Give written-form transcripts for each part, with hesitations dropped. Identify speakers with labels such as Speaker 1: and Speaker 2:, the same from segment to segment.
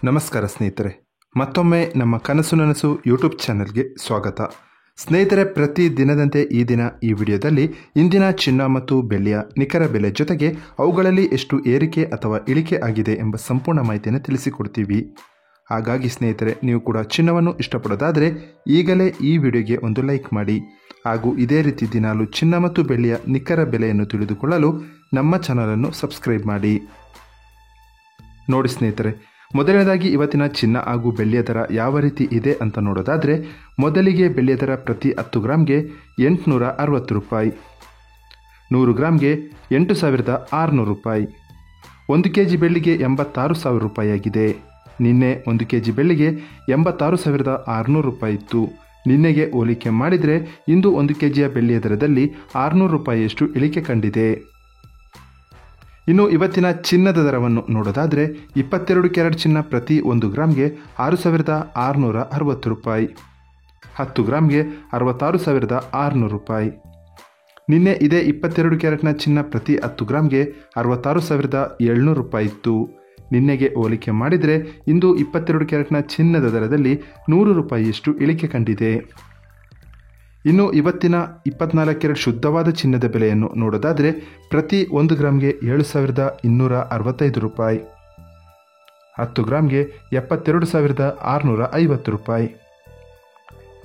Speaker 1: ನಮಸ್ಕಾರ ಸ್ನೇಹಿತರೆ, ಮತ್ತೊಮ್ಮೆ ನಮ್ಮ ಕನಸು ನನಸು ಯೂಟ್ಯೂಬ್ ಚಾನೆಲ್ಗೆ ಸ್ವಾಗತ. ಸ್ನೇಹಿತರೆ, ಪ್ರತಿ ದಿನದಂತೆ ಈ ದಿನ ಈ ವಿಡಿಯೋದಲ್ಲಿ ಇಂದಿನ ಚಿನ್ನ ಮತ್ತು ಬೆಳ್ಳಿಯ ನಿಖರ ಬೆಲೆ ಜೊತೆಗೆ ಅವುಗಳಲ್ಲಿ ಎಷ್ಟು ಏರಿಕೆ ಅಥವಾ ಇಳಿಕೆ ಆಗಿದೆ ಎಂಬ ಸಂಪೂರ್ಣ ಮಾಹಿತಿಯನ್ನು ತಿಳಿಸಿಕೊಡ್ತೀವಿ. ಹಾಗಾಗಿ ಸ್ನೇಹಿತರೆ, ನೀವು ಕೂಡ ಚಿನ್ನವನ್ನು ಇಷ್ಟಪಡೋದಾದರೆ ಈಗಲೇ ಈ ವಿಡಿಯೋಗೆ ಒಂದು ಲೈಕ್ ಮಾಡಿ. ಹಾಗೂ ಇದೇ ರೀತಿ ದಿನಾಲು ಚಿನ್ನ ಮತ್ತು ಬೆಳ್ಳಿಯ ನಿಖರ ಬೆಲೆಯನ್ನು ತಿಳಿದುಕೊಳ್ಳಲು ನಮ್ಮ ಚಾನಲನ್ನು ಸಬ್ಸ್ಕ್ರೈಬ್ ಮಾಡಿ. ನೋಡಿ ಸ್ನೇಹಿತರೆ, ಮೊದಲನೇದಾಗಿ ಇವತ್ತಿನ ಚಿನ್ನ ಹಾಗೂ ಬೆಳ್ಳಿಯ ದರ ಯಾವ ರೀತಿ ಇದೆ ಅಂತ ನೋಡೋದಾದರೆ, ಮೊದಲಿಗೆ ಬೆಳ್ಳಿಯ ದರ ಪ್ರತಿ 10 ಗ್ರಾಮ್ಗೆ 860 ರೂಪಾಯಿ, 100 ಗ್ರಾಮ್ಗೆ 8600 ರೂಪಾಯಿ, 1 ಕೆಜಿ ಬೆಳ್ಳಿಗೆ 86,000 ರೂಪಾಯಿ ಆಗಿದೆ. ನಿನ್ನೆ 1 ಕೆಜಿ ಬೆಳ್ಳಿಗೆ 86,600 ರೂಪಾಯಿ ಇತ್ತು. ನಿನ್ನೆಗೆ ಹೋಲಿಕೆ ಮಾಡಿದರೆ ಇಂದು 1 ಕೆಜಿಯ ಬೆಳ್ಳಿಯ ದರದಲ್ಲಿ 600 ರೂಪಾಯಿಯಷ್ಟು ಇಳಿಕೆ ಕಂಡಿದೆ. ಇನ್ನು ಇವತ್ತಿನ ಚಿನ್ನದ ದರವನ್ನು ನೋಡೋದಾದರೆ, 22 ಕ್ಯಾರೆಟ್ ಚಿನ್ನ ಪ್ರತಿ 1 ಗ್ರಾಮ್ಗೆ 6,660 ರೂಪಾಯಿ, 10 ಗ್ರಾಮ್ಗೆ 66,600 ರೂಪಾಯಿ. ನಿನ್ನೆ ಇದೇ 22 ಕ್ಯಾರೆಟ್ನ ಚಿನ್ನ ಪ್ರತಿ 10 ಗ್ರಾಮ್ಗೆ 66,700 ರೂಪಾಯಿ ಇತ್ತು. ನಿನ್ನೆಗೆ ಹೋಲಿಕೆ ಮಾಡಿದರೆ ಇಂದು 22 ಕ್ಯಾರೆಟ್ನ ಚಿನ್ನದ ದರದಲ್ಲಿ 100 ರೂಪಾಯಿಯಷ್ಟು ಇಳಿಕೆ ಕಂಡಿದೆ. ಇನ್ನು ಇವತ್ತಿನ 24 ಕ್ಯಾರೆಟ್ ಶುದ್ಧವಾದ ಚಿನ್ನದ ಬೆಲೆಯನ್ನು ನೋಡೋದಾದರೆ, ಪ್ರತಿ 1 ಗ್ರಾಮ್ಗೆ 7,265 ರೂಪಾಯಿ, 10 ಗ್ರಾಮ್ಗೆ 72,650 ರೂಪಾಯಿ.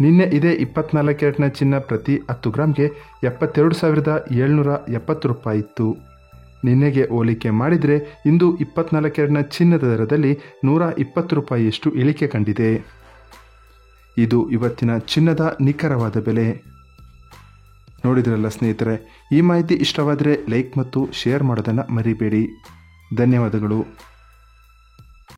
Speaker 1: ನಿನ್ನೆ ಇದೇ 24 ಕ್ಯಾರೆಟ್ನ ಚಿನ್ನ ಪ್ರತಿ 10 ಗ್ರಾಮ್ಗೆ 72,770 ರೂಪಾಯಿ ಇತ್ತು. ನಿನ್ನೆಗೆ ಹೋಲಿಕೆ ಮಾಡಿದರೆ ಇಂದು 24 ಕ್ಯಾರೆಟ್ನ ಚಿನ್ನದ ದರದಲ್ಲಿ 120 ರೂಪಾಯಿಯಷ್ಟು ಇಳಿಕೆ ಕಂಡಿದೆ. ಇದು ಇವತ್ತಿನ ಚಿನ್ನದ ನಿಖರವಾದ ಬೆಲೆ. ನೋಡಿದ್ರಲ್ಲ ಸ್ನೇಹಿತರೆ, ಈ ಮಾಹಿತಿ ಇಷ್ಟವಾದರೆ ಲೈಕ್ ಮತ್ತು ಶೇರ್ ಮಾಡೋದನ್ನು ಮರಿಬೇಡಿ. ಧನ್ಯವಾದಗಳು.